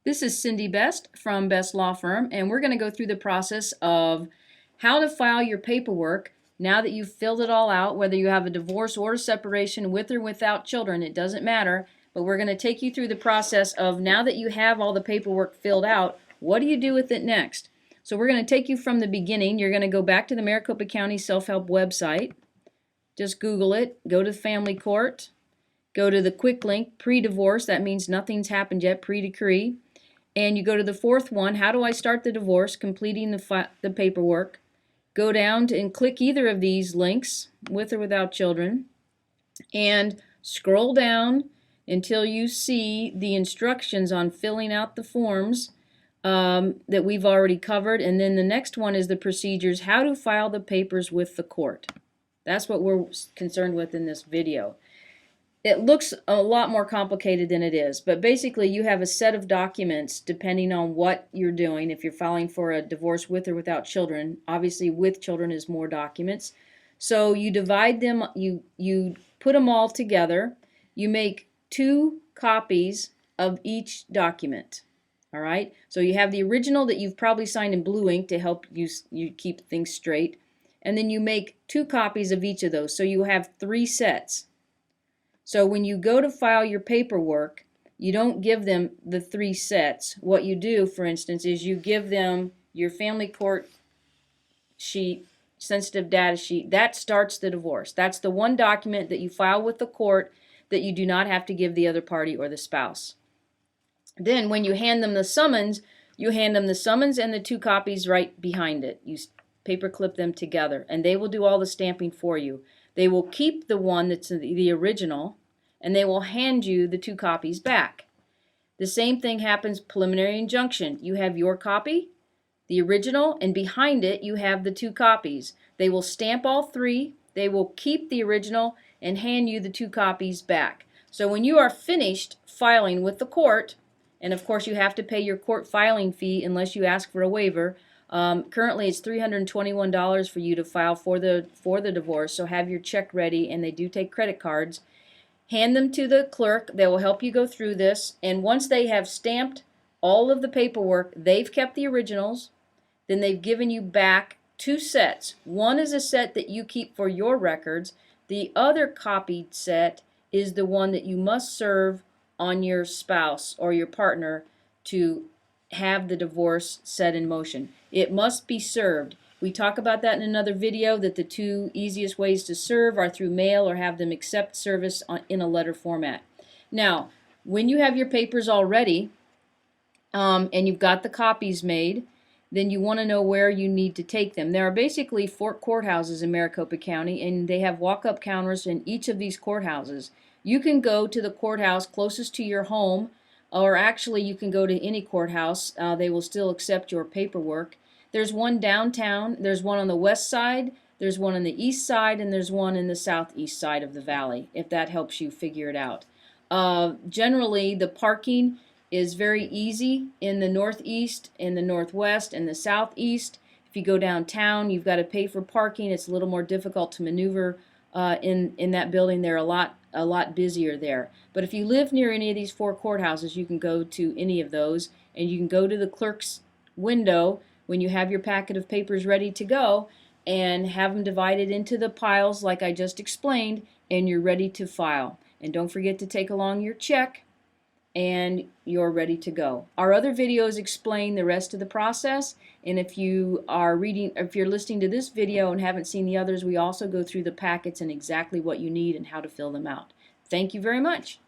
This is Cindy Best from Best Law Firm, and we're going to go through the process of how to file your paperwork now that you've filled it all out, whether you have a divorce or a separation with or without children, it doesn't matter. But we're going to take you through the process of now that you have all the paperwork filled out, what do you do with it next? So we're going to take you from the beginning. You're going to go back to the Maricopa County Self-Help website. Just Google it, go to family court, go to the quick link, pre-divorce, that means nothing's happened yet, pre-decree. And you go to the fourth one, how do I start the divorce, completing the paperwork. Go down and click either of these links, with or without children, and scroll down until you see the instructions on filling out the forms that we've already covered. And then the next one is the procedures, how to file the papers with the court. That's what we're concerned with in this video. It looks a lot more complicated than it is, but basically you have a set of documents depending on what you're doing. If you're filing for a divorce with or without children, obviously with children is more documents. So you divide them, you put them all together, you make 2 copies of each document. All right, so you have the original that you've probably signed in blue ink to help you keep things straight, and then you make 2 copies of each of those, so you have 3 sets. So when you go to file your paperwork, you don't give them the 3 sets. What you do, for instance, is you give them your family court sheet, sensitive data sheet. That starts the divorce. That's the one document that you file with the court that you do not have to give the other party or the spouse. Then when you hand them the summons, you hand them the summons and the 2 copies right behind it. You paperclip them together, and they will do all the stamping for you. They will keep the one that's the original, and they will hand you the 2 copies back. The same thing happens preliminary injunction. You have your copy, the original, and behind it you have the 2 copies. They will stamp all 3, they will keep the original, and hand you the 2 copies back. So when you are finished filing with the court, and of course you have to pay your court filing fee unless you ask for a waiver. Currently it's $321 for you to file for the divorce, so have your check ready, and they do take credit cards. Hand them to the clerk. They will help you go through this, and once they have stamped all of the paperwork, they've kept the originals, then they've given you back 2 sets. One is a set that you keep for your records. The other copied set is the one that you must serve on your spouse or your partner to have the divorce set in motion. It must be served. We talk about that in another video, that the 2 easiest ways to serve are through mail or have them accept service in a letter format. Now, when you have your papers all ready and you've got the copies made, then you want to know where you need to take them. There are basically 4 courthouses in Maricopa County, and they have walk-up counters in each of these courthouses. You can go to the courthouse closest to your home, or actually you can go to any courthouse. They will still accept your paperwork. There's one downtown, there's one on the west side, there's one on the east side, and there's one in the southeast side of the valley, if that helps you figure it out. Generally, the parking is very easy in the northeast, in the northwest, and the southeast. If you go downtown, you've got to pay for parking. It's a little more difficult to maneuver in that building. They're a lot busier there. But if you live near any of these 4 courthouses, you can go to any of those, and you can go to the clerk's window when you have your packet of papers ready to go and have them divided into the piles like I just explained, and you're ready to file. And don't forget to take along your check, and you're ready to go. Our other videos explain the rest of the process, and if you're listening to this video and haven't seen the others, we also go through the packets and exactly what you need and how to fill them out. Thank you very much.